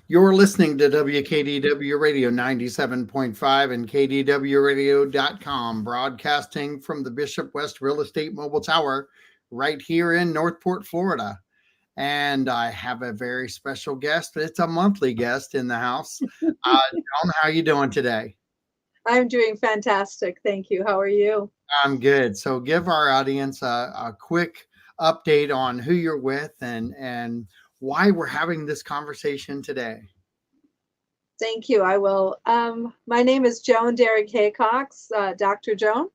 You're listening to WKDW Radio 97.5 and KDWRadio.com, broadcasting from the Bishop West Real Estate Mobile Tower right here in Northport, Florida. And I have a very special guest. It's a monthly guest in the house. Joan, how are you doing today? I'm doing fantastic. Thank you. How are you? I'm good. So give our audience a quick update on who you're with and why we're having this conversation today. Thank you. I will. My name is Joan Derrig-Hacox, Dr. Joan,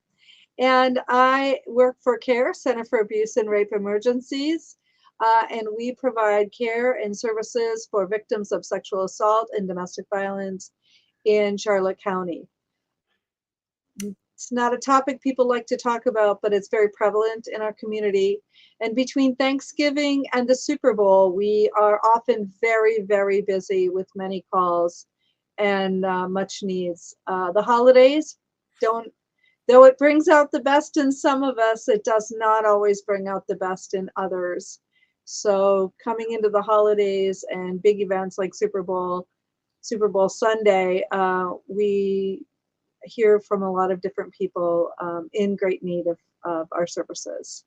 and I work for C.A.R.E, Center for Abuse and Rape Emergencies, and we provide care and services for victims of sexual assault and domestic violence in Charlotte County. It's not a topic people like to talk about, but it's very prevalent in our community. And between Thanksgiving and the Super Bowl, we are often very, very busy with many calls and much needs. The holidays don't, though it brings out the best in some of us, it does not always bring out the best in others. So coming into the holidays and big events like Super Bowl Sunday, we hear from a lot of different people in great need of our services.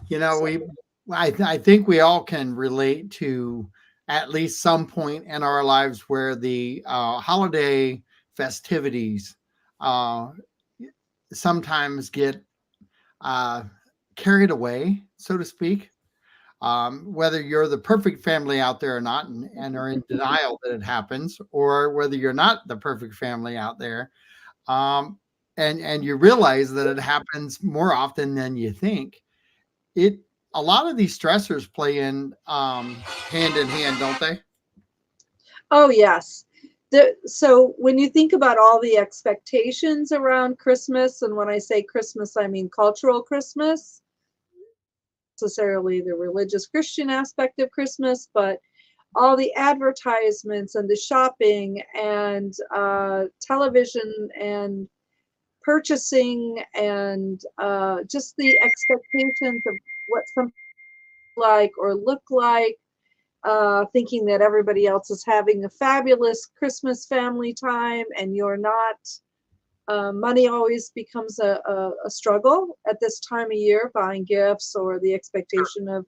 You know, So, I think we all can relate to at least some point in our lives where the holiday festivities uh, sometimes get uh, carried away, so to speak. Whether you're the perfect family out there or not, and are in denial that it happens, or whether you're not the perfect family out there, um, and you realize that it happens more often than you think. It A lot of these stressors play hand in hand, don't they? oh yes. So when you think about all the expectations around Christmas, and when I say Christmas, I mean cultural Christmas, necessarily the religious Christian aspect of Christmas, but all the advertisements and the shopping and television and purchasing and just the expectations of what something like or look like, thinking that everybody else is having a fabulous Christmas family time and you're not. Money always becomes a struggle at this time of year, buying gifts or the expectation of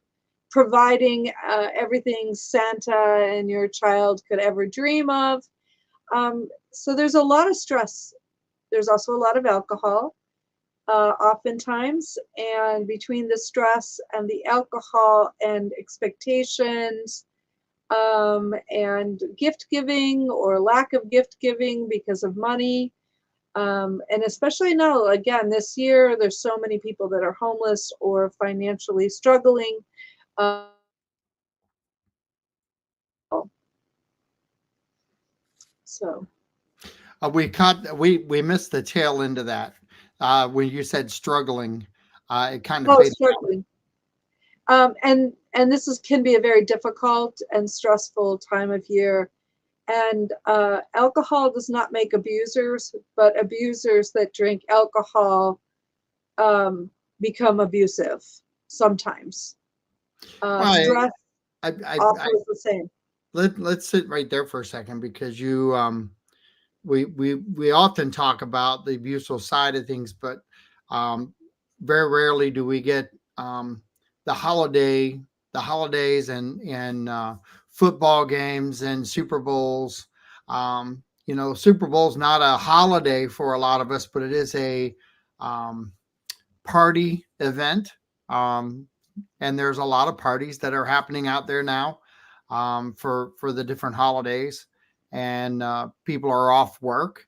providing everything Santa and your child could ever dream of. So there's a lot of stress. There's also a lot of alcohol, oftentimes, and between the stress and the alcohol and expectations, and gift giving or lack of gift giving because of money. And especially now, again, this year, there's so many people that are homeless or financially struggling. So, We missed the tail end of that when you said struggling. It kind of oh, faded. struggling. And this is can be a very difficult and stressful time of year. And alcohol does not make abusers, but abusers that drink alcohol um, become abusive sometimes. Well, Stress I also is the same. let's sit right there for a second because you we often talk about the abusal side of things, but um, very rarely do we get the holidays and football games and Super Bowls. Super Bowl's not a holiday for a lot of us, but it is a um, party event. Um, and there's a lot of parties that are happening out there now for the different holidays, and people are off work,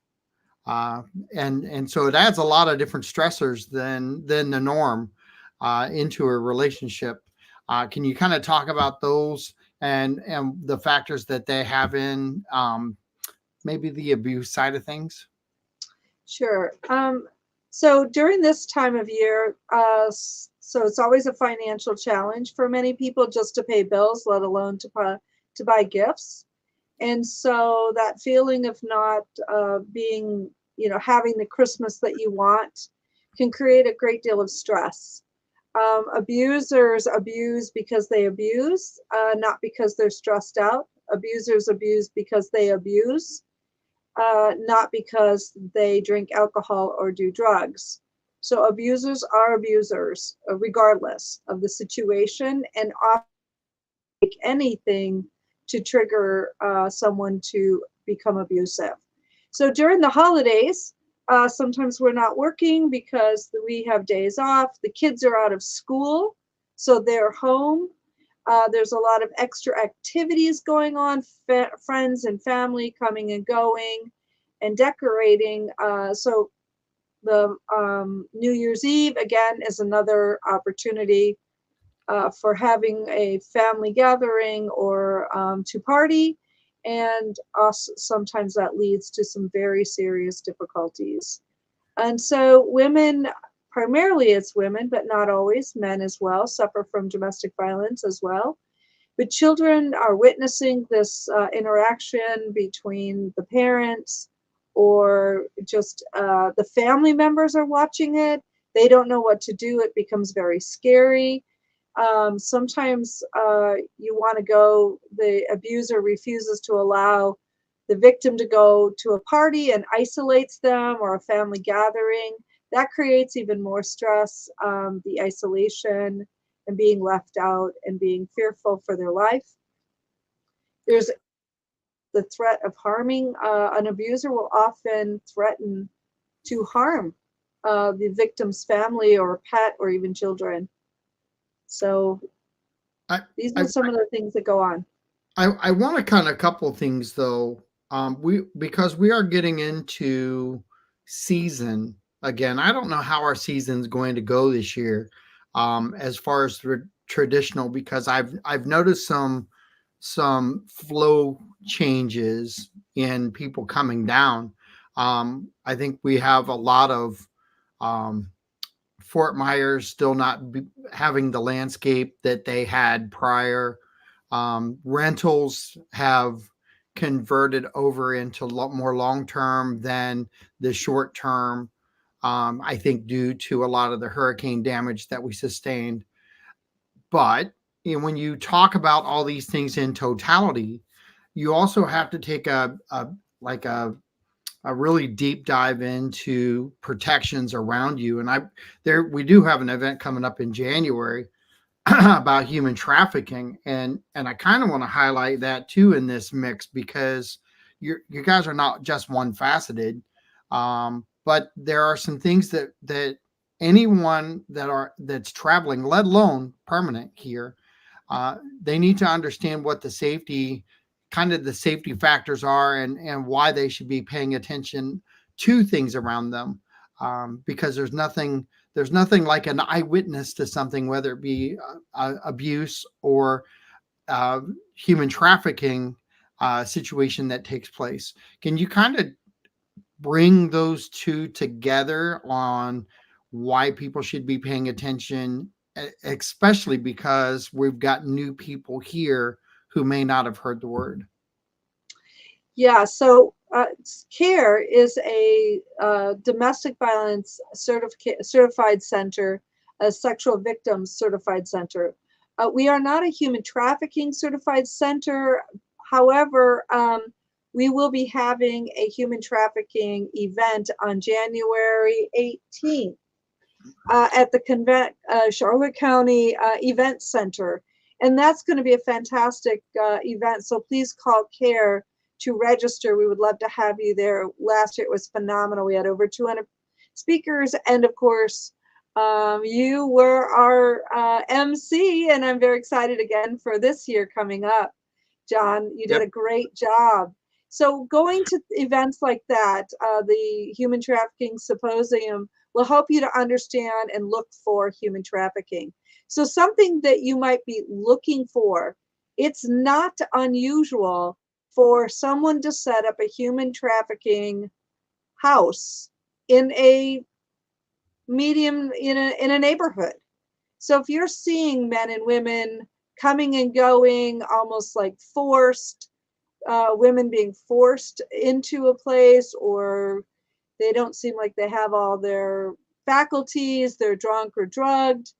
uh, and so it adds a lot of different stressors than the norm into a relationship. Can you kind of talk about those and the factors that they have in maybe the abuse side of things? Sure. So during this time of year, so it's always a financial challenge for many people just to pay bills, let alone to buy gifts. And so that feeling of not being, having the Christmas that you want can create a great deal of stress. Abusers abuse because they abuse, not because they're stressed out. abusers abuse because they abuse, not because they drink alcohol or do drugs. So abusers are abusers, regardless of the situation, and often take anything to trigger someone to become abusive. So during the holidays, sometimes we're not working because we have days off. The kids are out of school, so they're home. There's a lot of extra activities going on, friends and family coming and going and decorating. So the New Year's Eve, again, is another opportunity for having a family gathering or to party. And also, sometimes that leads to some very serious difficulties. And so women, primarily it's women, but not always, men as well, suffer from domestic violence as well. But children are witnessing this interaction between the parents, or just the family members are watching it. They don't know what to do. It becomes very scary. Sometimes you want to go, the abuser refuses to allow the victim to go to a party and isolates them, or a family gathering. That creates even more stress, the isolation and being left out and being fearful for their life. There's the threat of harming. An abuser will often threaten to harm the victim's family or pet or even children. So I these I are some of the things that go on. I want to kind of couple things though. We because we are getting into season again. I don't know how our season's going to go this year, as far as traditional, because I've noticed some flow changes in people coming down. I think we have a lot of um, Fort Myers still not having the landscape that they had prior. Rentals have converted over into more long term than the short term. I think due to a lot of the hurricane damage that we sustained. But when you talk about all these things in totality, you also have to take a like a really deep dive into protections around you. And we do have an event coming up in January about human trafficking, and I kind of want to highlight that too in this mix, because you guys are not just one faceted, but there are some things that anyone that's traveling, let alone permanent here, they need to understand what the safety factors are, and why they should be paying attention to things around them, because there's nothing like an eyewitness to something, whether it be abuse or uh, human trafficking situation that takes place. Can you kind of bring those two together on why people should be paying attention, especially because we've got new people here who may not have heard the word? Yeah, so C.A.R.E is a domestic violence certified center, a sexual victims certified center. We are not a human trafficking certified center. However, we will be having a human trafficking event on January 18th at the Charlotte County Event Center. And that's going to be a fantastic event. So please call C.A.R.E to register. We would love to have you there. Last year it was phenomenal. We had over 200 speakers. And of course, you were our MC. And I'm very excited again for this year coming up. John, you did Yep. a great job. So going to events like that, the Human Trafficking Symposium, will help you to understand and look for human trafficking. So something that you might be looking for, it's not unusual for someone to set up a human trafficking house in a in a neighborhood. So if you're seeing men and women coming and going, almost like forced, women being forced into a place, or they don't seem like they have all their faculties, they're drunk or drugged,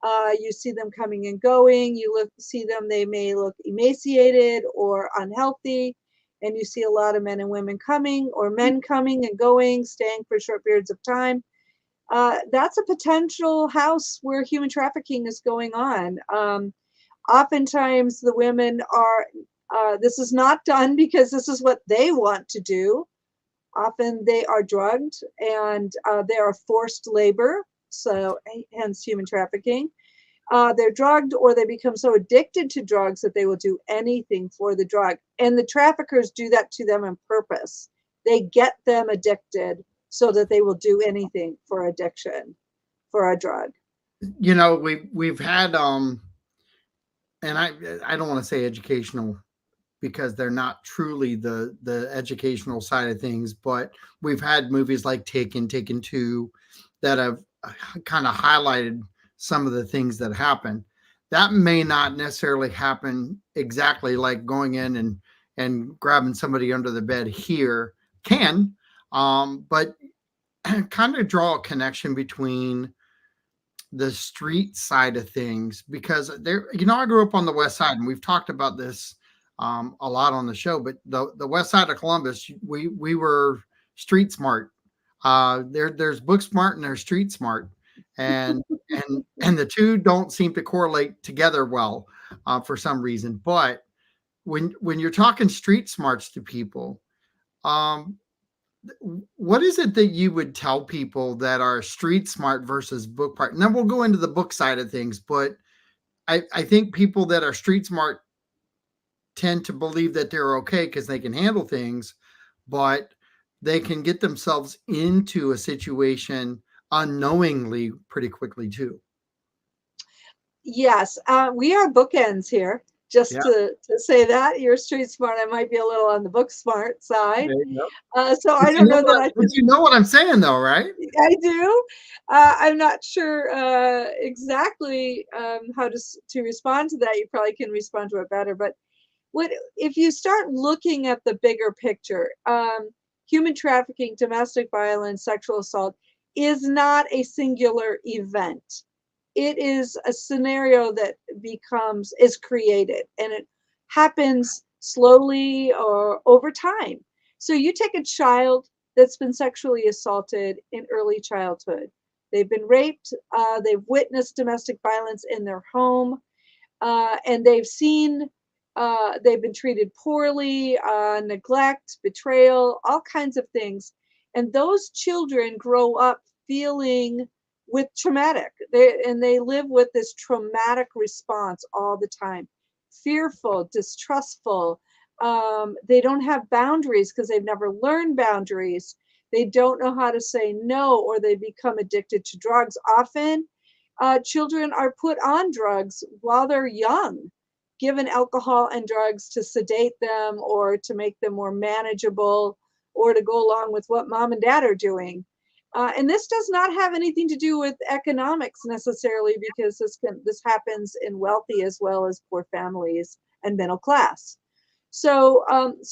You see them coming and going. See them, they may look emaciated or unhealthy. And you see a lot of men and women coming, or men coming and going, staying for short periods of time. That's a potential house where human trafficking is going on. Oftentimes the women are, this is not done because this is what they want to do. Often they are drugged, and they are forced labor, so hence human trafficking. They're drugged, or they become so addicted to drugs that they will do anything for the drug. And the traffickers do that to them on purpose. They get them addicted so that they will do anything for addiction, for a drug. We've had and I don't want to say educational because they're not truly the educational side of things, but we've had movies like Taken 2 that have kind of highlighted some of the things that happen. That may not necessarily happen exactly like going in and grabbing somebody under the bed here can, but kind of draw a connection between the street side of things, because there, I grew up on the west side, and we've talked about this a lot on the show, but the west side of Columbus, we were street smart. There's book smart and there's street smart, and and the two don't seem to correlate together well for some reason. But when you're talking street smarts to people, um, what is it that you would tell people that are street smart versus book smart? And then we'll go into the book side of things, but I think people that are street smart tend to believe that they're okay because they can handle things, but they can get themselves into a situation unknowingly pretty quickly too. Yes, we are bookends here. Just Yeah. to say that you're street smart, I might be a little on the book smart side. There you go. So I don't know that I But you know what I'm saying though, right? I do. I'm not sure exactly how to respond to that. You probably can respond to it better. But what if you start looking at the bigger picture? Human trafficking, domestic violence, sexual assault is not a singular event. It is a scenario that is created, and it happens slowly or over time. So you take a child that's been sexually assaulted in early childhood. They've been raped, they've witnessed domestic violence in their home, and they've been treated poorly, neglect, betrayal, all kinds of things. And those children grow up feeling with they live with this traumatic response all the time, fearful, distrustful. They don't have boundaries because they've never learned boundaries. They don't know how to say no, or they become addicted to drugs. Often children are put on drugs while they're young, given alcohol and drugs to sedate them or to make them more manageable, or to go along with what mom and dad are doing. And this does not have anything to do with economics necessarily, because this happens in wealthy as well as poor families and middle class. So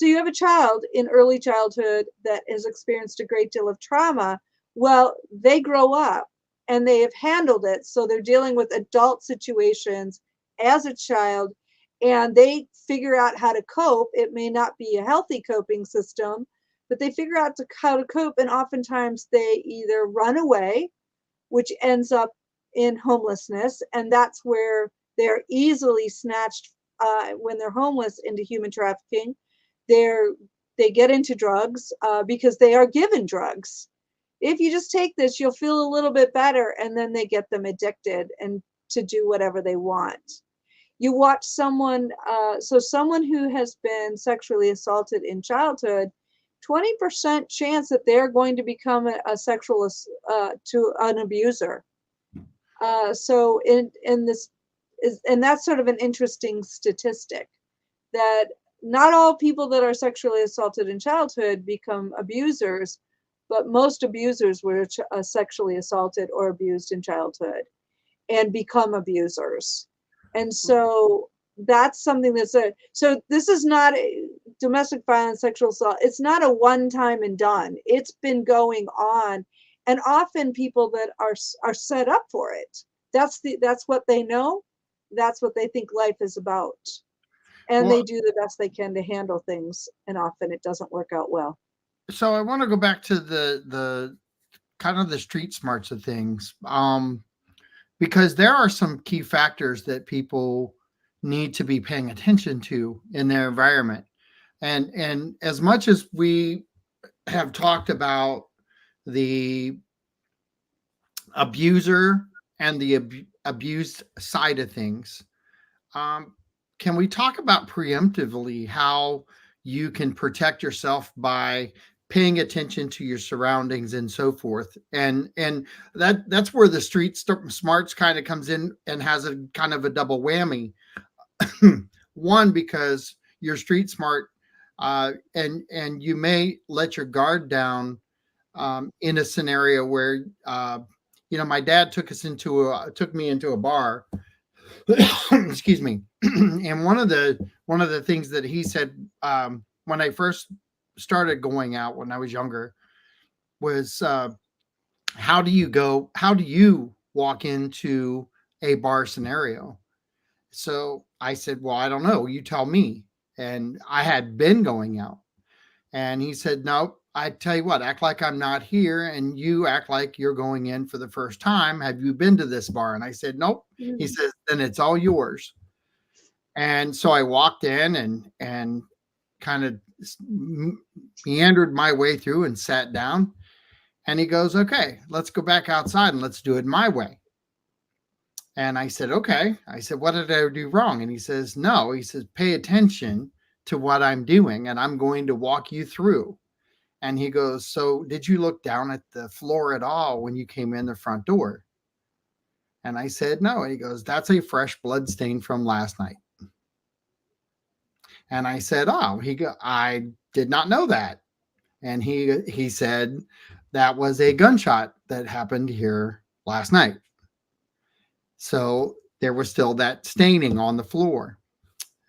you have a child in early childhood that has experienced a great deal of trauma. Well, they grow up and they have handled it, so they're dealing with adult situations as a child, and they figure out how to cope. It may not be a healthy coping system, but they figure out how to cope, and oftentimes they either run away, which ends up in homelessness, and that's where they're easily snatched when they're homeless into human trafficking. They get into drugs because they are given drugs. If you just take this, you'll feel a little bit better, and then they get them addicted and to do whatever they want. You watch someone who has been sexually assaulted in childhood, 20% chance that they're going to become a sexual to an abuser. So in this is, and that's sort of an interesting statistic, that not all people that are sexually assaulted in childhood become abusers, but most abusers were sexually assaulted or abused in childhood and become abusers. And so that's something so this is not domestic violence, sexual assault. It's not a one time and done. It's been going on. And often people that are set up for it. That's what they know. That's what they think life is about. And they Well, do the best they can to handle things, and often it doesn't work out well. so I want to go back to the kind of the street smarts of things, because there are some key factors that people need to be paying attention to in their environment. And as much as we have talked about the abuser and the abused side of things, um, can we talk about preemptively how you can protect yourself by paying attention to your surroundings and so forth? And that's where the street smarts kind of comes in and has a kind of a double whammy. One, because you're street smart, and you may let your guard down, in a scenario where, my dad took me into a bar. Excuse me. And one of the things that he said, when I first started going out when I was younger, was, how do you walk into a bar scenario? So I said, well, I don't know, you tell me. And I had been going out, and he said, nope, I tell you what, act like I'm not here, and you act like you're going in for the first time. Have you been to this bar? And I said, nope. He Mm. says, then it's all yours. And so I walked in and kind of meandered my way through and sat down. And he goes, okay, let's go back outside and let's do it my way. And I said, okay. I said, what did I do wrong? And he says, no. He says, pay attention to what I'm doing, and I'm going to walk you through. And he goes, so did you look down at the floor at all when you came in the front door? And I said, no. And he goes, that's a fresh blood stain from last night. And I said, oh, I did not know that. And he said, that was a gunshot that happened here last night. So there was still that staining on the floor.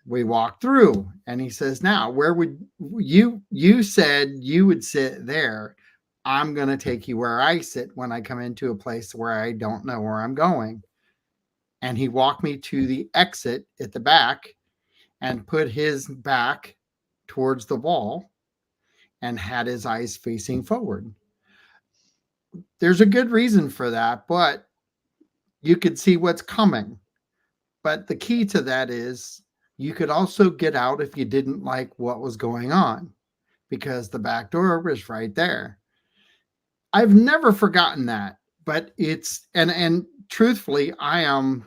We walked through, and he says, now, where would you said you would sit there. I'm going to take you where I sit when I come into a place where I don't know where I'm going. And he walked me to the exit at the back and put his back towards the wall and had his eyes facing forward. There's a good reason for that, but you could see what's coming. But the key to that is you could also get out if you didn't like what was going on, because the back door was right there. I've never forgotten that, but it's and truthfully, I am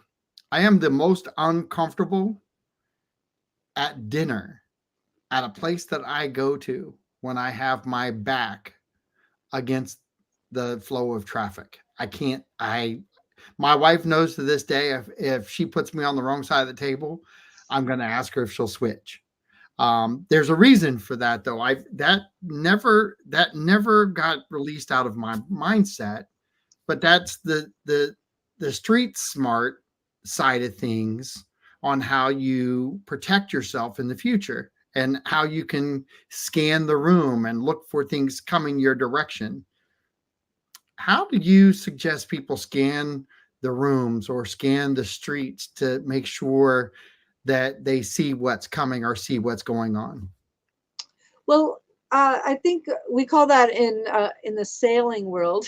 the most uncomfortable at dinner at a place that I go to when I have my back against the flow of traffic. I can't I My wife knows to this day, if she puts me on the wrong side of the table, I'm going to ask her if she'll switch. There's a reason for that, though. I that never got released out of my mindset, but that's the street smart side of things on how you protect yourself in the future and how you can scan the room and look for things coming your direction. How do you suggest people scan the rooms or scan the streets to make sure that they see what's coming or see what's going on? Well, I think we call that in the sailing world,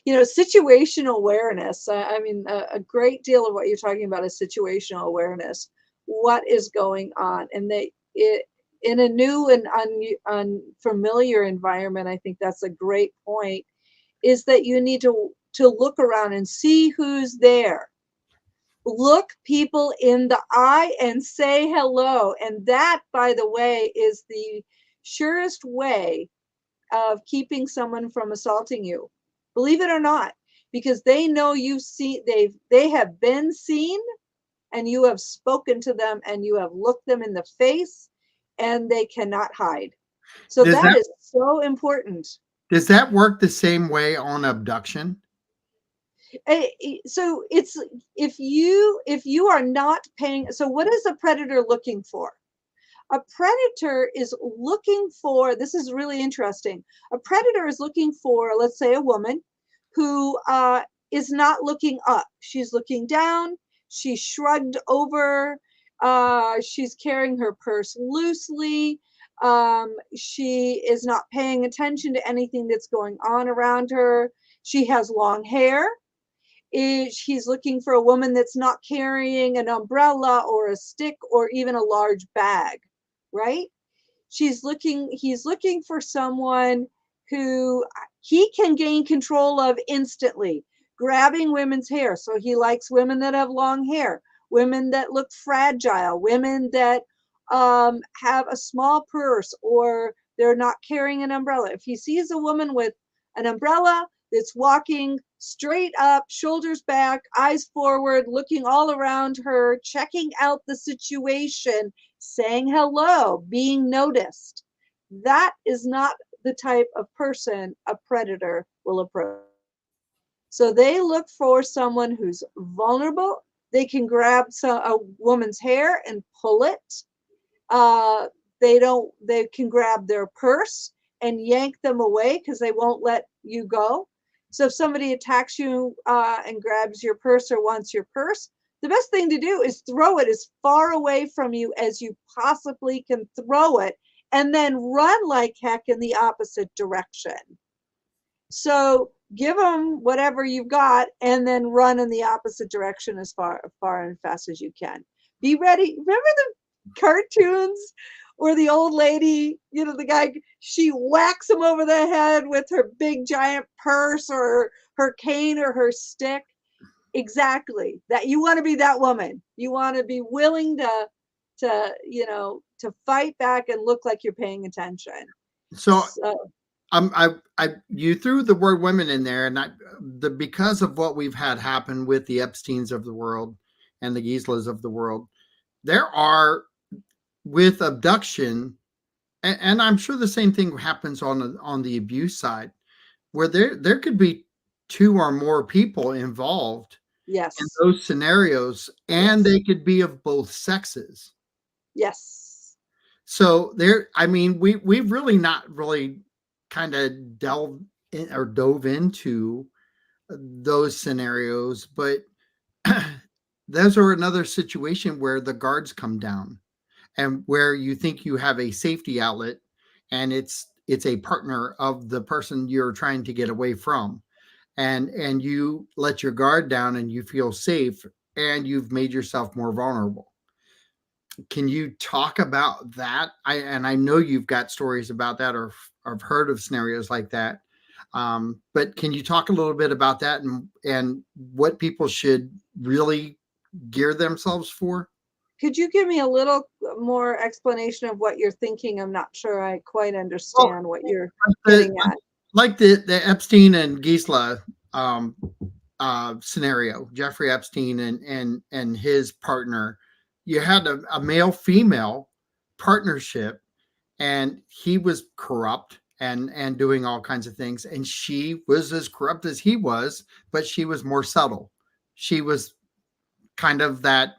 situational awareness. I mean, a great deal of what you're talking about is situational awareness. What is going on, and in a new and unfamiliar environment, I think that's a great point. Is that you need to look around and see who's there. Look people in the eye and say hello. And that, by the way, is the surest way of keeping someone from assaulting you. Believe it or not, because they know they have been seen, and you have spoken to them, and you have looked them in the face, and they cannot hide. So Does that that is so important. does that work the same way on abduction? So it's if you are not paying. So what is a predator looking for? A predator is looking for, this is really interesting. A predator is looking for, let's say, a woman who is not looking up. She's looking down. She's shrugged over. She's carrying her purse loosely. She is not paying attention to anything that's going on around her. She has long hair. He's looking for a woman that's not carrying an umbrella or a stick or even a large bag, right? He's looking for someone who he can gain control of instantly, grabbing women's hair. So he likes women that have long hair, women that look fragile, women that have a small purse or they're not carrying an umbrella. If he sees a woman with an umbrella that's walking straight up, shoulders back, eyes forward, looking all around her, checking out the situation, saying hello, being noticed. That is not the type of person a predator will approach. So they look for someone who's vulnerable. They can grab a woman's hair and pull it. Uh, they can grab their purse and yank them away because they won't let you go. So if somebody attacks you and grabs your purse or wants your purse, the best thing to do is throw it as far away from you as you possibly can throw it, and then run like heck in the opposite direction. So give them whatever you've got and then run in the opposite direction as far and fast as you can. Be ready. Remember the cartoons where the old lady, the guy, she whacks him over the head with her big giant purse or her cane or her stick? Exactly. That you want to be that woman. You want to be willing to fight back and look like you're paying attention. So you threw the word women in there, and because of what we've had happen with the Epsteins of the world and the Gislas of the world, there are, with abduction, and I'm sure the same thing happens on the abuse side, where there could be two or more people involved in Yes. those scenarios, and Yes. they could be of both sexes. Yes. So we've really not really kind of delved in or dove into those scenarios, but those are another situation where the guards come down and where you think you have a safety outlet, and it's a partner of the person you're trying to get away from, and you let your guard down and you feel safe, and you've made yourself more vulnerable. Can you talk about that? I know you've got stories about that, or I've heard of scenarios like that. But can you talk a little bit about that and what people should really gear themselves for? Could you give me a little more explanation of what you're thinking? I'm not sure I quite Well, understand what you're the, getting at. like the Epstein and Gisela um, scenario, Jeffrey Epstein and his partner, you had a male female partnership, and he was corrupt and doing all kinds of things, and she was as corrupt as he was, but she was more subtle. She was kind of that.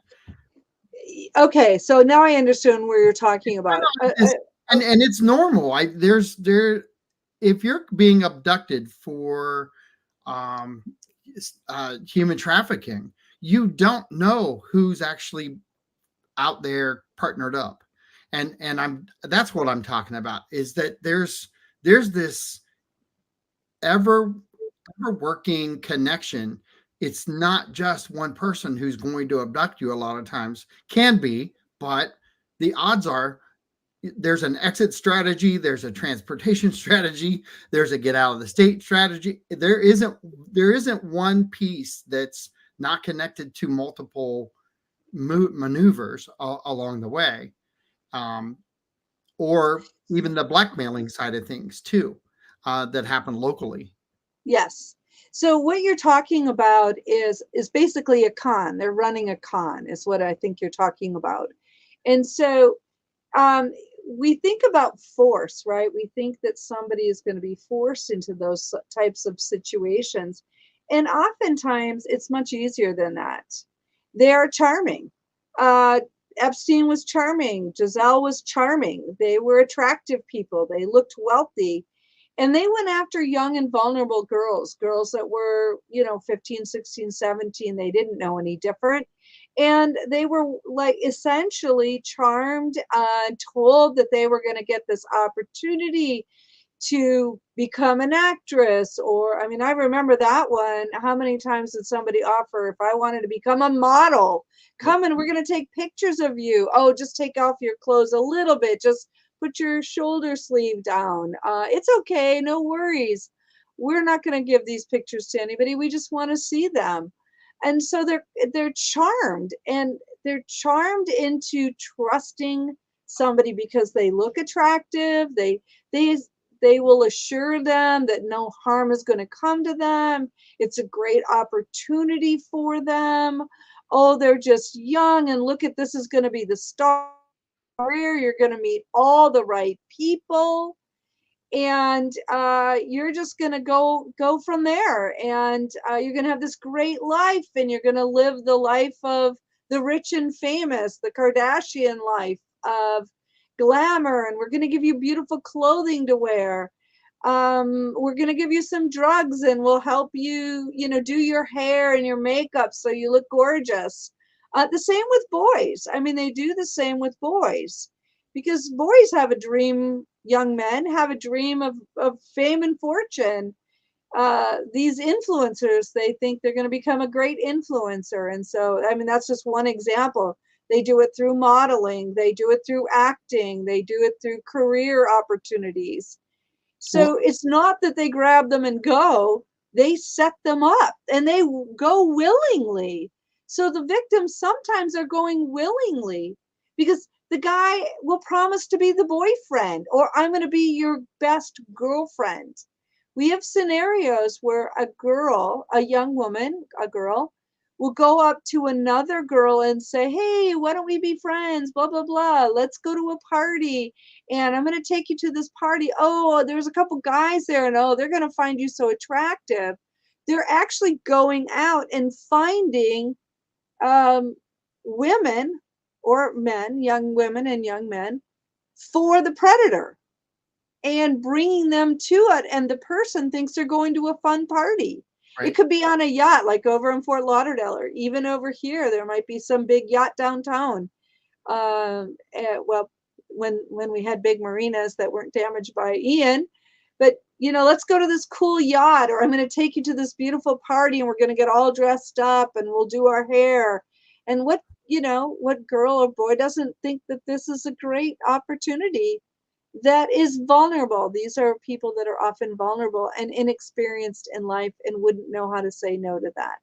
Okay, so now I understand where you're talking about. And it's normal. If you're being abducted for um, human trafficking, you don't know who's actually out there partnered up, and that's what I'm talking about. Is that there's this ever working connection. It's not just one person who's going to abduct you. A lot of times can be, but the odds are there's an exit strategy, there's a transportation strategy, there's a get out of the state strategy. There isn't one piece that's not connected to multiple maneuvers along the way, um, or even the blackmailing side of things too, that happen locally. Yes. So what you're talking about is basically a con. They're running a con, is what I think you're talking about. And so um, we think about force, right? We think that somebody is going to be forced into those types of situations. And oftentimes it's much easier than that. They are charming. Uh, Epstein was charming. Giselle was charming. They were attractive people. They looked wealthy. And they went after young and vulnerable girls that were, 15, 16, 17. They didn't know any different. And they were like essentially charmed, told that they were going to get this opportunity to become an actress. Or, I mean, I remember that one. How many times did somebody offer, if I wanted to become a model, come and we're going to take pictures of you? Oh, just take off your clothes a little bit. Just put your shoulder sleeve down. It's okay. No worries. We're not going to give these pictures to anybody. We just want to see them. And so they're charmed, and they're charmed into trusting somebody because they look attractive. They they will assure them that no harm is going to come to them. It's a great opportunity for them. Oh, they're just young, and look at, this is going to be the star career. You're going to meet all the right people, and you're just going to go from there, and you're going to have this great life, and you're going to live the life of the rich and famous, the Kardashian life of glamour, and we're going to give you beautiful clothing to wear. We're going to give you some drugs, and we'll help you, do your hair and your makeup so you look gorgeous. The same with boys. I mean, they do the same with boys, because boys have a dream. Young men have a dream of fame and fortune. These influencers, they think they're going to become a great influencer. And so, I mean, that's just one example. They do it through modeling, they do it through acting, they do it through career opportunities. So Well, it's not that they grab them and go, they set them up, and they go willingly. So the victims sometimes are going willingly because the guy will promise to be the boyfriend, or I'm going to be your best girlfriend. We have scenarios where a young woman, a girl, will go up to another girl and say, "Hey, why don't we be friends? Blah, blah, blah. Let's go to a party, and I'm going to take you to this party. Oh, there's a couple guys there, and oh, they're going to find you so attractive." They're actually going out and finding um, women or men, young women and young men, for the predator, and bringing them to it. And the person thinks they're going to a fun party. It right. could be on a yacht, like over in Fort Lauderdale, or even over here. There might be some big yacht downtown. Well, when we had big marinas that weren't damaged by Ian, but let's go to this cool yacht, or I'm going to take you to this beautiful party, and we're going to get all dressed up, and we'll do our hair. And what girl or boy doesn't think that this is a great opportunity that is vulnerable? These are people that are often vulnerable and inexperienced in life and wouldn't know how to say no to that.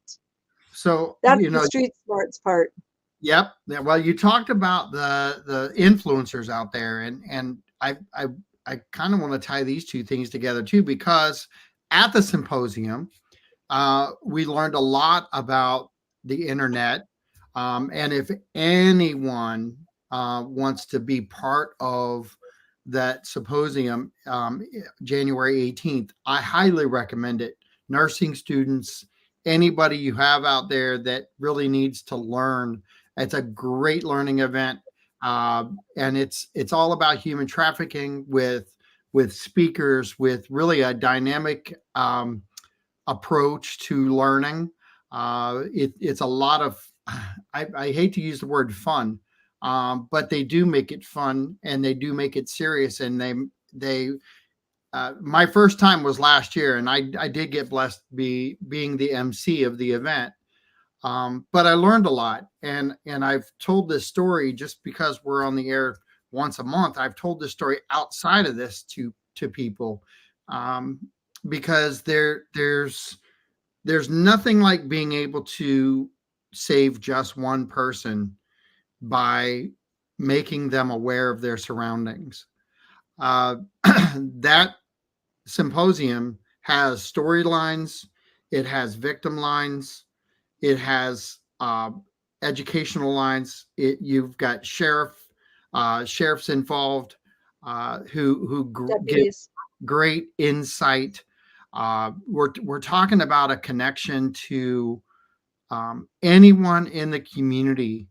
So, That's the street smarts part. yep. Yeah, well, you talked about the influencers out there, and I kind of want to tie these two things together too, because at the symposium, we learned a lot about the internet, and if anyone wants to be part of that symposium, January 18th, I highly recommend it. Nursing students, anybody you have out there that really needs to learn, it's a great learning event, and it's all about human trafficking with speakers with really a dynamic approach to learning. It's a lot of, I hate to use the word fun, but they do make it fun and they do make it serious. And they my first time was last year, and I did get blessed being the MC of the event. But I learned a lot, and I've told this story just because we're on the air once a month. I've told this story outside of this to people, um, because there's nothing like being able to save just one person by making them aware of their surroundings. Uh, that symposium has storylines, it has victim lines, it has educational lines. You've got sheriffs involved, who give Deputies. great insight. We're talking about a connection to anyone in the community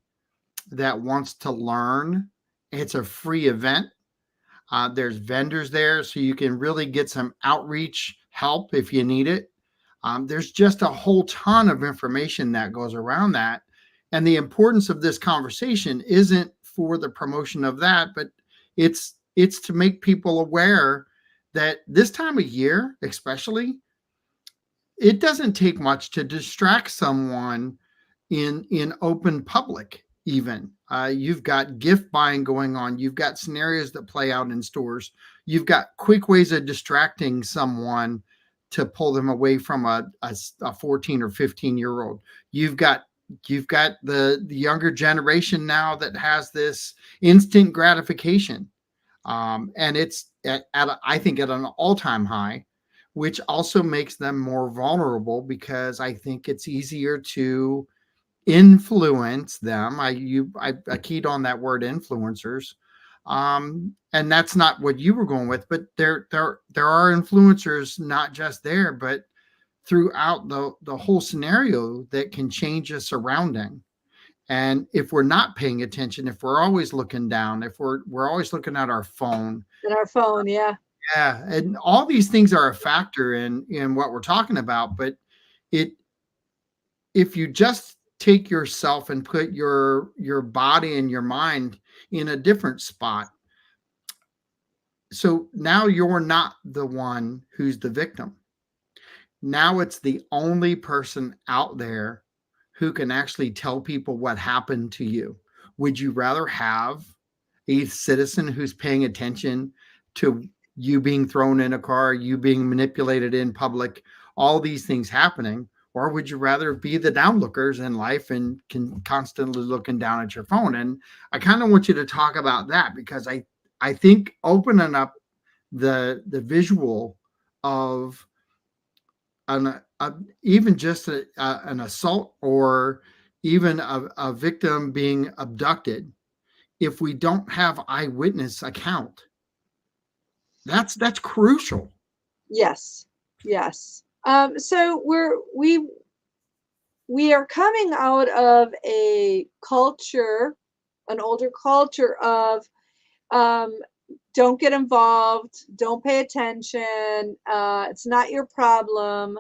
that wants to learn. It's a free event. There's vendors there, so you can really get some outreach help if you need it. There's just a whole ton of information that goes around that. And the importance of this conversation isn't for the promotion of that, but it's to make people aware that this time of year, especially, it doesn't take much to distract someone in open public. Even you've got gift buying going on, you've got scenarios that play out in stores, you've got quick ways of distracting someone to pull them away from a 14 or 15-year old. You've got the younger generation now that has this instant gratification, and it's I think at an all-time high, which also makes them more vulnerable because I think it's easier to influence them. I keyed on that word influencers, and that's not what you were going with, but there are influencers not just there, but throughout the whole scenario that can change a surrounding. And if we're not paying attention, if we're always looking down, if we're always looking at our phone, In our phone, yeah. yeah, and all these things are a factor in what we're talking about. But it if you just take yourself and put your body and your mind in a different spot, so now you're not the one who's the victim. Now it's the only person out there who can actually tell people what happened to you. Would you rather have a citizen who's paying attention to you being thrown in a car, you being manipulated in public, all these things happening? Or would you rather be the downlookers in life and can constantly looking down at your phone? And I kind of want you to talk about that because I think opening up the visual of even just an assault or even a victim being abducted, if we don't have eyewitness account, that's crucial. Yes, yes. So we are coming out of a culture, an older culture of um, don't get involved, don't pay attention, it's not your problem,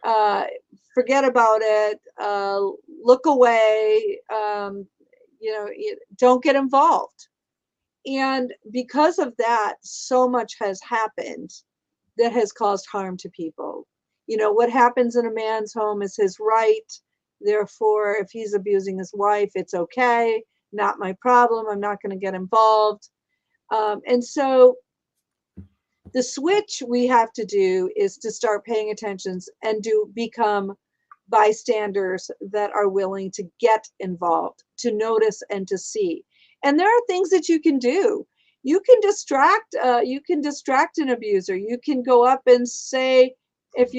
uh, forget about it, look away, don't get involved. And because of that, so much has happened that has caused harm to people. What happens in a man's home is his right. Therefore, if he's abusing his wife, it's okay, not my problem. I'm not going to get involved. And so the switch we have to do is to start paying attention and do become bystanders that are willing to get involved, to notice and to see. And there are things that you can do. You can distract an abuser. You can go up and say, if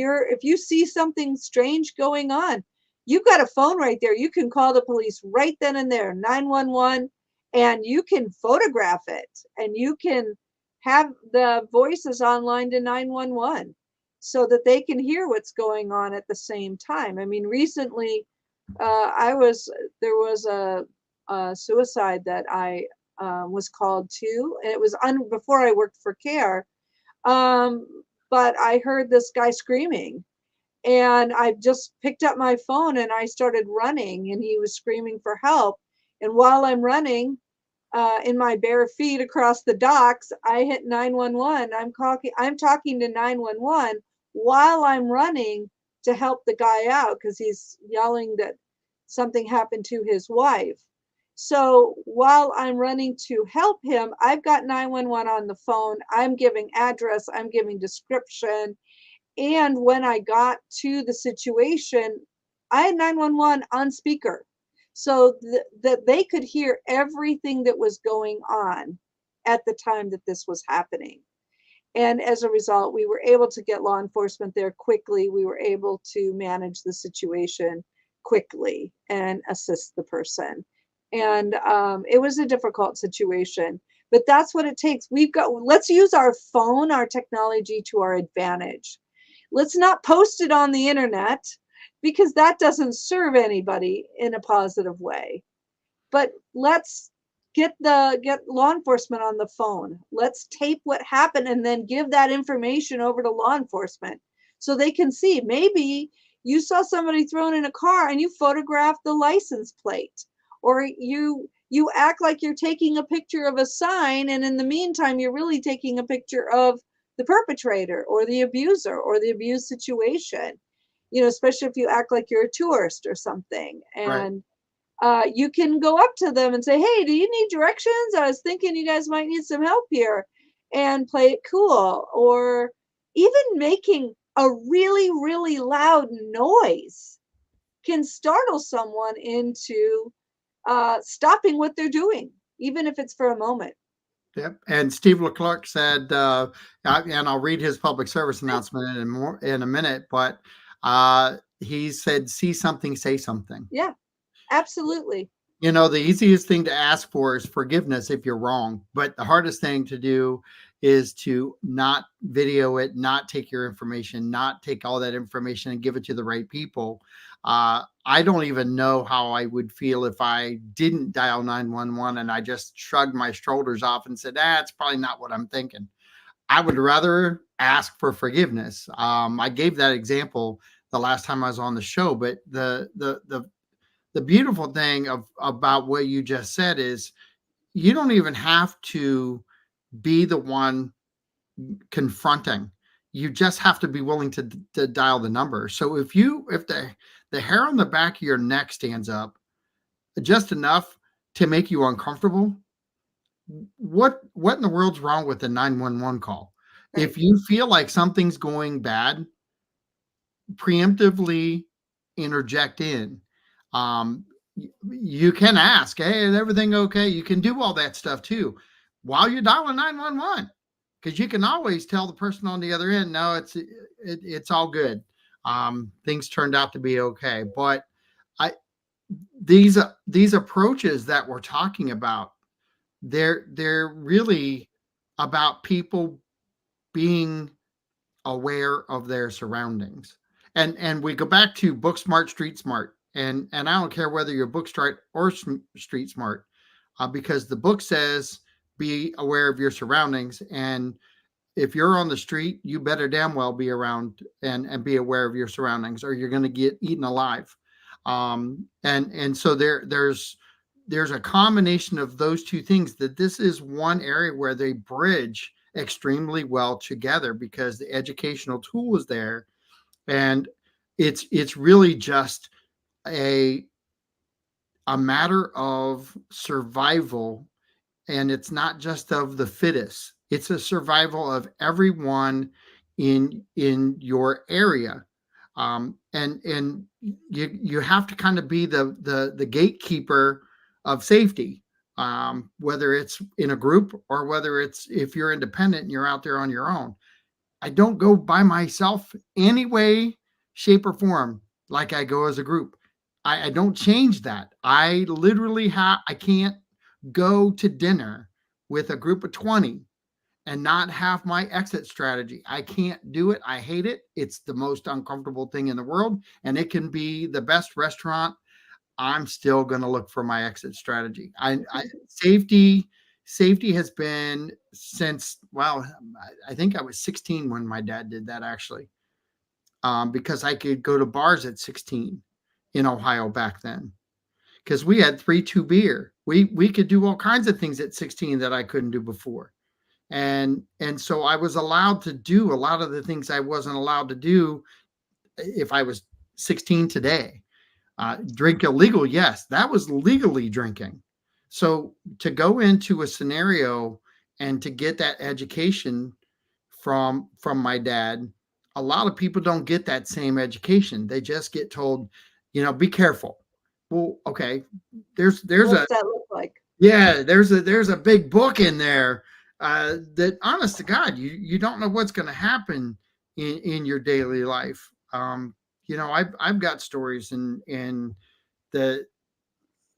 you see something strange going on, you've got a phone right there. You can call the police right then and there, 911, and you can photograph it, and you can have the voices online to 911 so that they can hear what's going on at the same time. I mean, recently, there was a suicide that I was called to, and it was before I worked for C.A.R.E. But I heard this guy screaming, and I just picked up my phone and I started running, and he was screaming for help. And while I'm running, in my bare feet across the docks, I hit 911. I'm talking to 911 while I'm running to help the guy out because he's yelling that something happened to his wife. So while I'm running to help him, I've got 911 on the phone. I'm giving address, I'm giving description. And when I got to the situation, I had 911 on speaker so that they could hear everything that was going on at the time that this was happening. And as a result, we were able to get law enforcement there quickly. We were able to manage the situation quickly and assist the person. And it was a difficult situation, but that's what it takes. Let's use our phone, our technology to our advantage. Let's not post it on the internet because that doesn't serve anybody in a positive way. But let's get law enforcement on the phone. Let's tape what happened and then give that information over to law enforcement so they can see. Maybe you saw somebody thrown in a car and you photographed the license plate, or you act like you're taking a picture of a sign, and in the meantime you're really taking a picture of the perpetrator or the abuser or the abused situation. Especially if you act like you're a tourist or something. Right. And you can go up to them and say, hey, do you need directions? I was thinking you guys might need some help here, and play it cool. Or even making a really, really loud noise can startle someone into stopping what they're doing, even if it's for a moment. Yep. And Steve Leclerc said, and I'll read his public service announcement in a minute, but he said, "See something, say something." Yeah, absolutely. The easiest thing to ask for is forgiveness if you're wrong, but the hardest thing to do is to not video it, not take your information, not take all that information and give it to the right people. I don't even know how I would feel if I didn't dial 911 and I just shrugged my shoulders off and said, it's probably not what I'm thinking. I would rather ask for forgiveness. I gave that example the last time I was on the show, but the beautiful thing about what you just said is you don't even have to be the one confronting. You just have to be willing to dial the number. So if the hair on the back of your neck stands up just enough to make you uncomfortable, what in the world's wrong with the 911 call? Right. If you feel like something's going bad, preemptively interject in. Um, you can ask, hey, is everything okay? You can do all that stuff too while you're dialing 911, because you can always tell the person on the other end, no, it's all good. Things turned out to be okay. But I these approaches that we're talking about, they're really about people being aware of their surroundings. And we go back to book smart, street smart. And I don't care whether you're book smart or street smart, because the book says be aware of your surroundings. And if you're on the street, you better damn well be around and be aware of your surroundings, or you're going to get eaten alive. And so there's a combination of those two things, that this is one area where they bridge extremely well together because the educational tool is there, and it's really just a a matter of survival, and it's not just of the fittest. It's a survival of everyone in your area. And you have to kind of be the gatekeeper of safety, whether it's in a group or whether it's if you're independent and you're out there on your own. I don't go by myself any way, shape, or form like I go as a group. I don't change that. I literally I can't go to dinner with a group of 20 and not have my exit strategy. I can't do it. I hate it. It's the most uncomfortable thing in the world. And it can be the best restaurant. I'm still going to look for my exit strategy. Safety has been since, well, I think I was 16 when my dad did that, actually, because I could go to bars at 16 in Ohio back then, because we had 3-2 beer. We could do all kinds of things at 16 that I couldn't do before. And so I was allowed to do a lot of the things I wasn't allowed to do if I was 16 today. Drink illegal, yes, that was legally drinking. So to go into a scenario and to get that education from my dad, a lot of people don't get that same education. They just get told, be careful. Well, okay, there's a What's that look like? yeah, there's a big book in there, that, honest to God, you don't know what's going to happen in your daily life. I've got stories, and the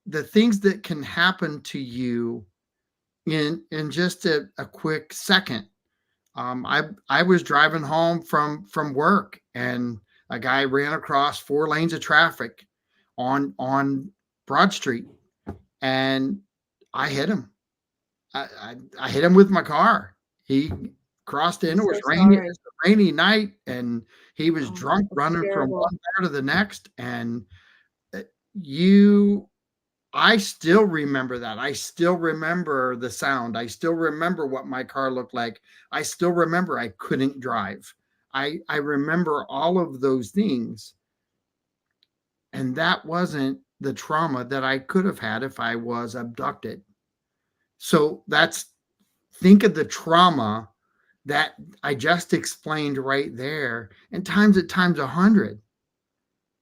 the things that can happen to you in just a quick second. I was driving home from work, and a guy ran across 4 lanes of traffic on Broad Street, and I hit him. I hit him with my car. He crossed I'm in. It so was rainy. It sorry. was a rainy night, and he was Oh, drunk, that's running from terrible. one bar to the next. And uh, you, I still remember that. I still remember the sound. I still remember what my car looked like. I still remember I couldn't drive. I remember all of those things, and that wasn't the trauma that I could have had if I was abducted. So that's think of the trauma that I just explained right there, and times it times 100,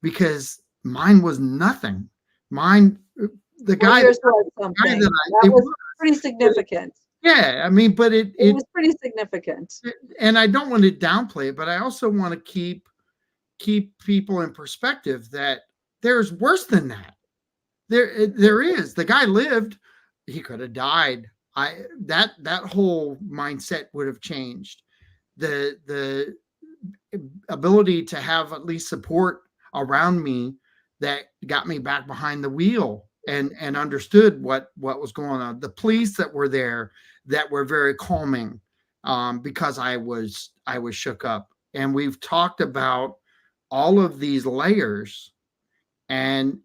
because mine was nothing. Mine, the Well, guy, yours was guy that something. I That it was was, pretty but significant. yeah, I mean, but It was pretty significant. and I don't want to downplay it, but I also want to keep people in perspective that there's worse than that. There is. The guy lived. He could have died. That whole mindset would have changed. The ability to have at least support around me that got me back behind the wheel and understood what was going on. The police that were there that were very calming, because I was shook up. And we've talked about all of these layers, and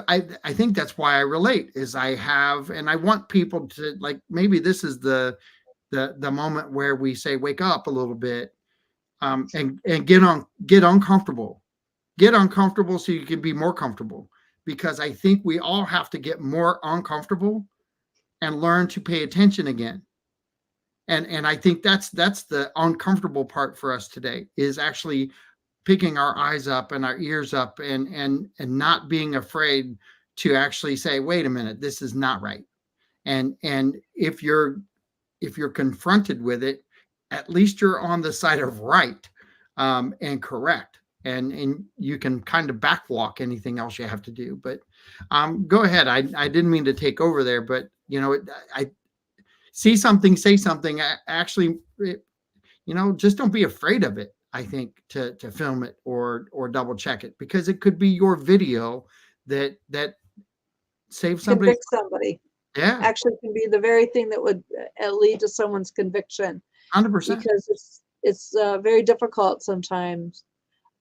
I think that's why I relate, is I have, and I want people to, like, maybe this is the moment where we say wake up a little bit, and get uncomfortable, get uncomfortable so you can be more comfortable, because I think we all have to get more uncomfortable and learn to pay attention again. And I think that's the uncomfortable part for us today, is actually picking our eyes up and our ears up, and not being afraid to actually say, wait a minute, this is not right. And if you're confronted with it, at least you're on the side of right, and correct, and you can kind of backwalk anything else you have to do. But go ahead. I didn't mean to take over there, but I see something, say something. Actually, just don't be afraid of it. I think to film it or double check it, because it could be your video that saves somebody's. Convict somebody. Yeah, Actually can be the very thing that would lead to someone's conviction, 100%. because it's very difficult sometimes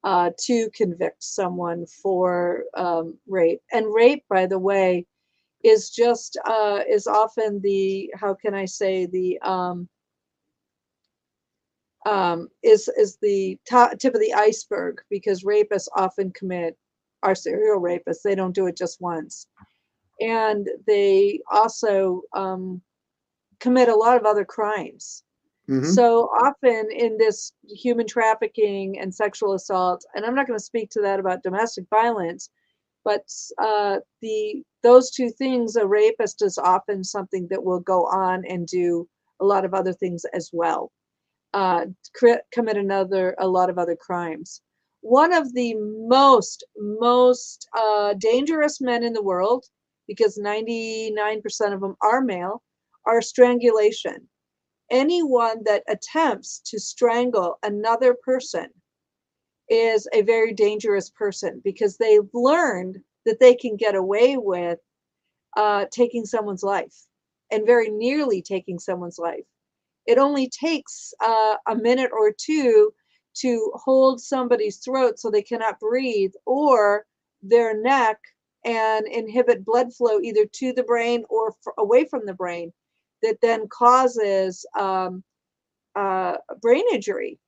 to convict someone for rape. And rape, by the way, is just is often the, how can I say, the is the tip of the iceberg, because rapists often commit, are serial rapists. They don't do it just once, and they also commit a lot of other crimes. Hmm. So often in this human trafficking and sexual assault, and I'm not going to speak to that about domestic violence, but the those two things, a rapist is often something that will go on and do a lot of other things as well, commit a lot of other crimes. One of the most dangerous men in the world, because 99% of them are male, are strangulation. Anyone that attempts to strangle another person is a very dangerous person, because they've learned that they can get away with taking someone's life, and very nearly taking someone's life. It only takes a minute or two to hold somebody's throat so they cannot breathe, or their neck, and inhibit blood flow either to the brain or away from the brain, that then causes brain injury.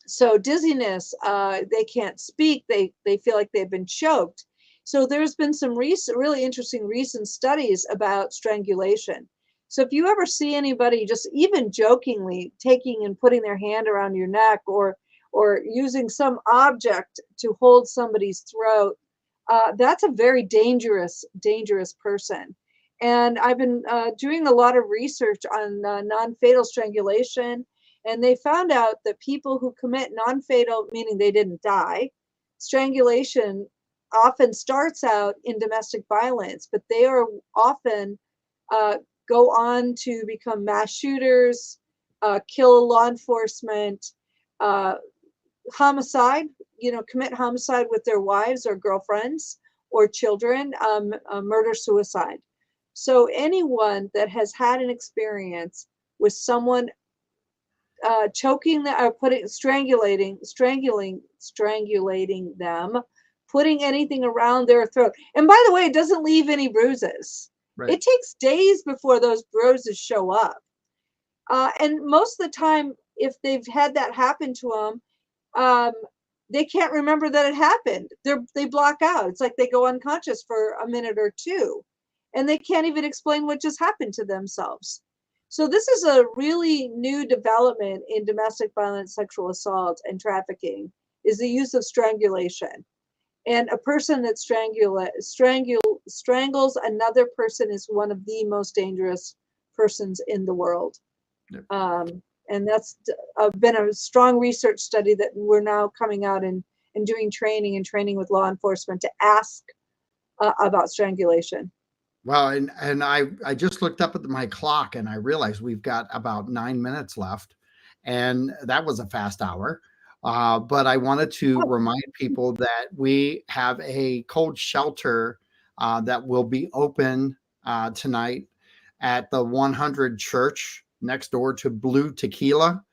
So dizziness, they can't speak, they feel like they've been choked. So there's been some really interesting recent studies about strangulation. So if you ever see anybody just even jokingly taking and putting their hand around your neck, or using some object to hold somebody's throat, that's a very dangerous person. And I've been doing a lot of research on non-fatal strangulation, and they found out that people who commit non-fatal, meaning they didn't die, strangulation often starts out in domestic violence, but they are often uh, go on to become mass shooters, kill law enforcement, uh, homicide, commit homicide with their wives or girlfriends or children, murder, suicide. So anyone that has had an experience with someone choking them or strangulating them, putting anything around their throat. And by the way, it doesn't leave any bruises. Right. It takes days before those bruises show up. And most of the time, if they've had that happen to them, um, they can't remember that it happened. They block out. It's like they go unconscious for a minute or two, and they can't even explain what just happened to themselves. So this is a really new development in domestic violence, sexual assault, and trafficking is the use of strangulation. And a person that strangles another person is one of the most dangerous persons in the world. Yep. And that's been a strong research study that we're now coming out and doing training with law enforcement to ask about strangulation. Well, and I just looked up at my clock and I realized we've got about 9 minutes left, and that was a fast hour. But I wanted to Oh, remind people that we have a cold shelter that will be open tonight at the 100 Church next door to Blue Tequila.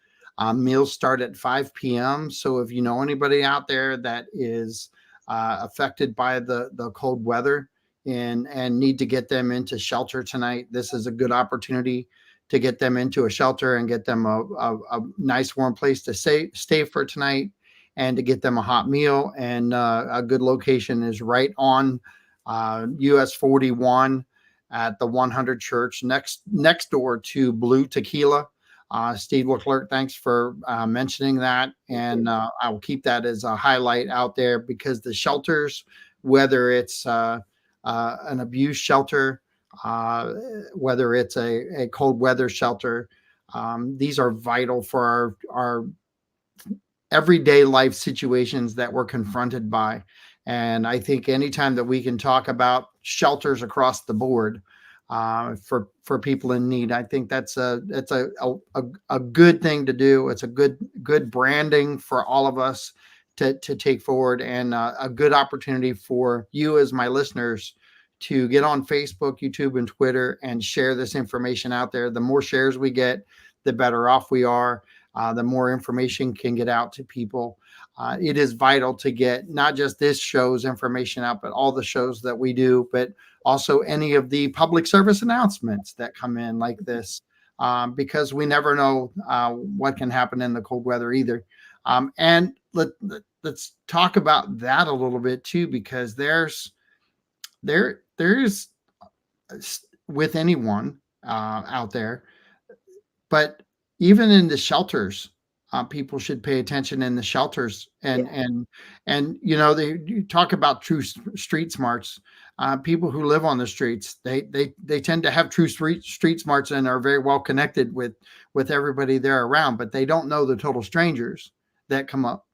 Meals start at 5 p.m. So if you know anybody out there that is affected by the cold weather, and need to get them into shelter tonight, this is a good opportunity to get them into a shelter and get them a nice warm place to stay for tonight, and to get them a hot meal. And a good location is right on US 41 at the 100 Church, next door to Blue Tequila. Steve Leclerc, thanks for mentioning that, and I will keep that as a highlight out there, because the shelters, whether it's an abuse shelter, uh, whether it's a cold weather shelter, these are vital for our everyday life situations that we're confronted by. And I think anytime that we can talk about shelters across the board for people in need, I think that's a good thing to do. It's a good branding for all of us to take forward, and a good opportunity for you as my listeners to get on Facebook, YouTube, and Twitter and share this information out there. The more shares we get, the better off we are. The more information can get out to people. It is vital to get not just this show's information out, but all the shows that we do, but also any of the public service announcements that come in like this, because we never know what can happen in the cold weather either. And let's talk about that a little bit too, because there's with anyone out there, but even in the shelters, people should pay attention in the shelters. and yeah. and and you talk about true street smarts. People who live on the streets, they tend to have true street smarts and are very well connected with everybody they're around, but they don't know the total strangers that come up.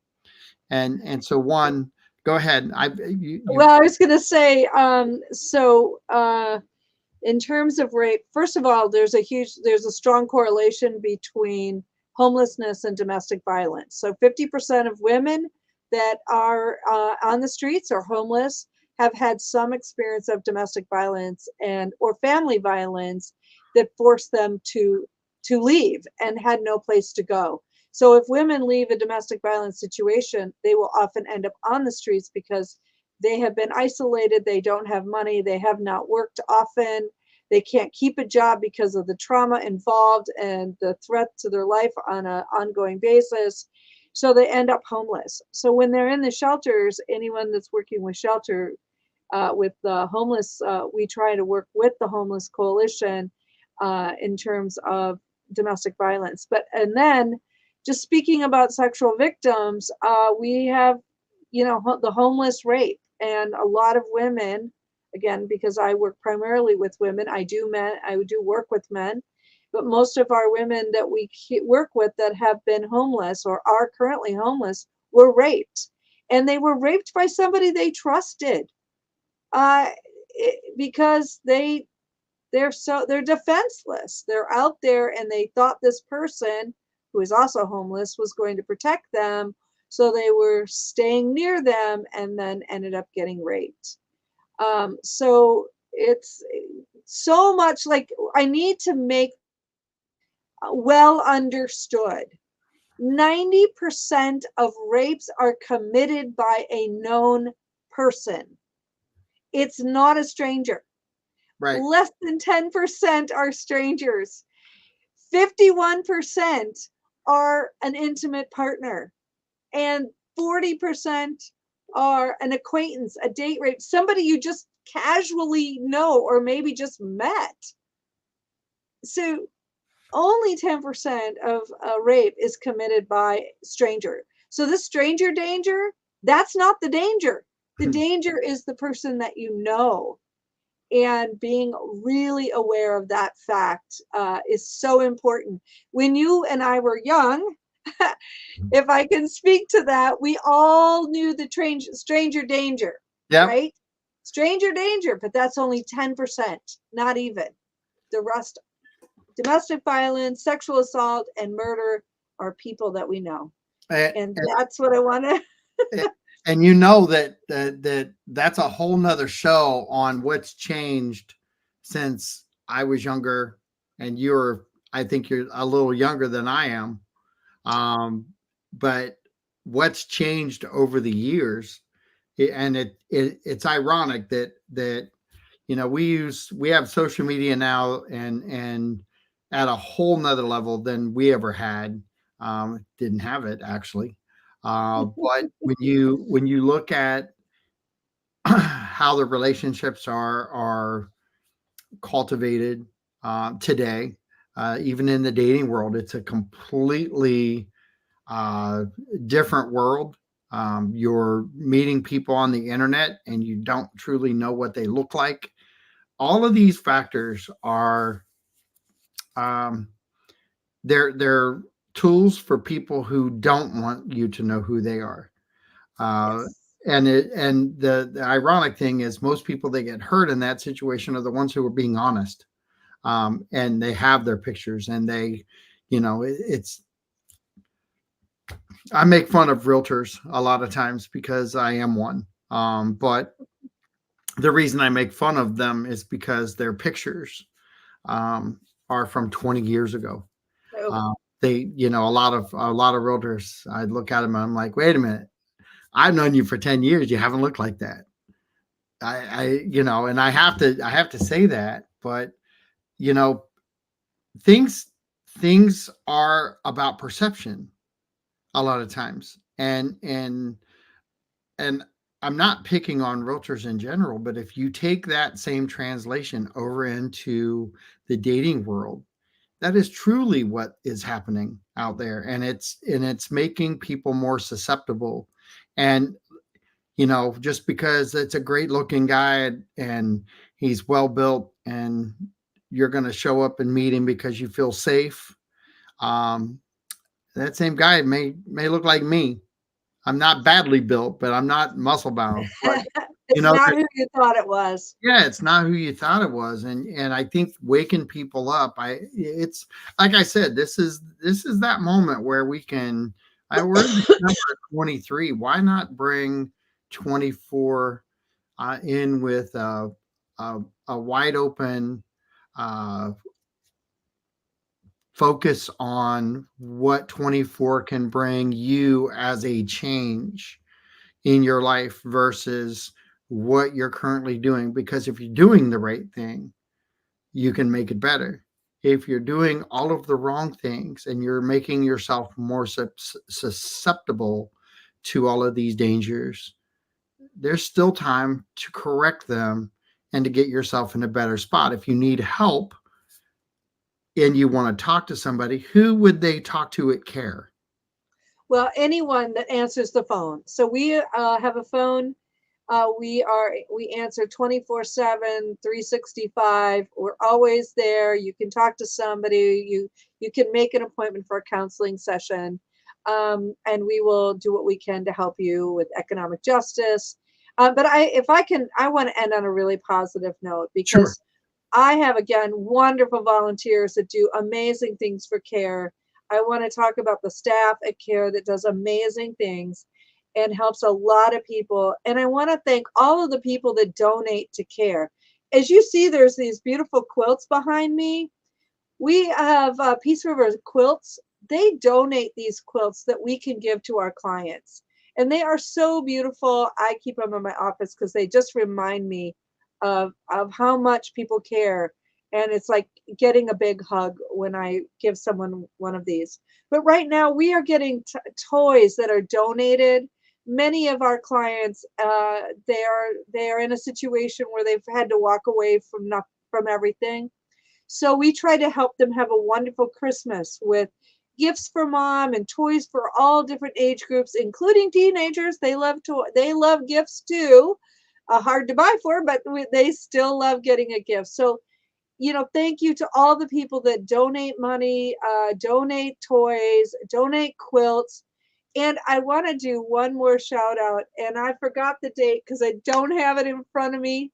And so, one, go ahead. Well, I was going to say, in terms of rape, first of all, there's a strong correlation between homelessness and domestic violence. So 50% of women that are on the streets or homeless have had some experience of domestic violence and or family violence that forced them to leave and had no place to go. So if women leave a domestic violence situation, they will often end up on the streets because they have been isolated, they don't have money, they have not worked often, they can't keep a job because of the trauma involved and the threat to their life on an ongoing basis. So they end up homeless. So when they're in the shelters, anyone that's working with shelter, with the homeless, we try to work with the Homeless Coalition in terms of domestic violence. And then just speaking about sexual victims, we have, the homeless rape, and a lot of women, again, because I work primarily with women, I do work with men, but most of our women that we work with that have been homeless or are currently homeless were raped, and they were raped by somebody they trusted, uh, because they're defenseless. They're out there and they thought this person who is also homeless was going to protect them. So they were staying near them and then ended up getting raped. So it's so much like I need to make well understood. 90% of rapes are committed by a known person. It's not a stranger. Right. Less than 10% are strangers. 51% are an intimate partner. And 40% are an acquaintance, a date rape, somebody you just casually know or maybe just met. So only 10% of rape is committed by stranger. So this stranger danger, that's not the danger. The danger is the person that you know. And being really aware of that fact is so important. When you and I were young, if I can speak to that, we all knew the stranger danger, Yep. right? Stranger danger, but that's only 10%, not even. The rest, domestic violence, sexual assault, and murder are people that we know. And, And that's what I want to. and you know that's a whole nother show on what's changed since I was younger, and I think you're a little younger than I am. But what's changed over the years, and it's ironic that we have social media now, and at a whole nother level than we ever had. Didn't have it actually, but when you look at how the relationships are cultivated today, even in the dating world, it's a completely uh, different world. You're meeting people on the internet and you don't truly know what they look like. All of these factors are um, they're tools for people who don't want you to know who they are. Uh, Yes. and the ironic thing is most people that get hurt in that situation are the ones who are being honest, and they have their pictures, and it's I make fun of realtors a lot of times because I am one. But the reason I make fun of them is because their pictures um, are from 20 years ago. Oh, Uh, a lot of realtors, I look at them and I'm like, wait a minute, I've known you for 10 years. You haven't looked like that. And I have to say that, but you know, things things are about perception a lot of times, and I'm not picking on realtors in general, but if you take that same translation over into the dating world, that is truly what is happening out there, and it's making people more susceptible. And just because it's a great looking guy and he's well built, and you're going to show up and meet him because you feel safe, um, that same guy may look like me. I'm not badly built, but I'm not muscle bound. But you it's know, not who you thought it was. yeah, it's not who you thought it was, and I think waking people up. It's like I said, this is that moment where we can. We're in December 23. Why not bring 24 in with a wide open uh, focus on what 24 can bring you as a change in your life versus what you're currently doing. Because if you're doing the right thing, you can make it better. If you're doing all of the wrong things and you're making yourself more susceptible to all of these dangers, there's still time to correct them and to get yourself in a better spot. If you need help and you want to talk to somebody, who would they talk to at C.A.R.E? Well, anyone that answers the phone. So we have a phone. We answer 24/7, 365. We're always there. You can talk to somebody. You can make an appointment for a counseling session, and we will do what we can to help you with economic justice. But if I can, I want to end on a really positive note Sure. because I have, again, wonderful volunteers that do amazing things for C.A.R.E. I want to talk about the staff at C.A.R.E. that does amazing things and helps a lot of people. And I want to thank all of the people that donate to C.A.R.E. as you see, there's these beautiful quilts behind me. We have Peace River Quilts. They donate these quilts that we can give to our clients. And they are so beautiful. I keep them in my office because they just remind me of how much people care. And it's like getting a big hug when I give someone one of these. But right now, we are getting toys that are donated. Many of our clients, they are in a situation where they've had to walk away from everything, so we try to help them have a wonderful Christmas with gifts for mom and toys for all different age groups, including teenagers. They love gifts too. Hard to buy for, but they still love getting a gift. So, thank you to all the people that donate money, donate toys, donate quilts. And I want to do one more shout out, and I forgot the date because I don't have it in front of me,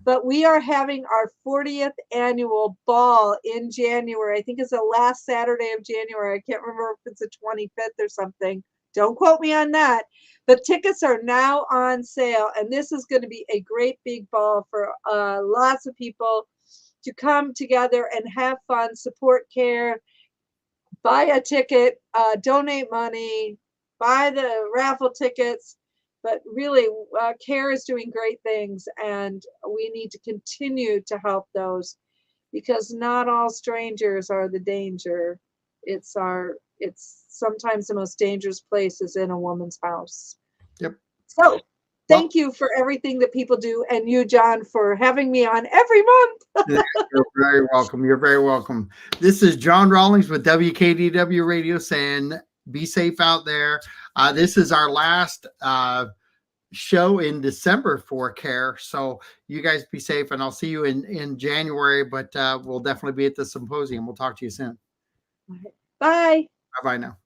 but we are having our 40th annual ball in January. I think it's the last Saturday of January. I can't remember if it's the 25th or something. Don't quote me on that. But tickets are now on sale, and this is going to be a great big ball for lots of people to come together and have fun, support C.A.R.E, buy a ticket, donate money, buy the raffle tickets. But really, C.A.R.E is doing great things, and we need to continue to help those because not all strangers are the danger. It's sometimes the most dangerous place is in a woman's house. Yep. So Well, thank you for everything that people do, and you, John, for having me on every month. yeah, you're very welcome. You're very welcome. This is John Rawlings with WKDW Radio saying, be safe out there. This is our last show in December for C.A.R.E. So you guys be safe, and I'll see you in January, but we'll definitely be at the symposium. We'll talk to you soon. Bye. Bye bye now.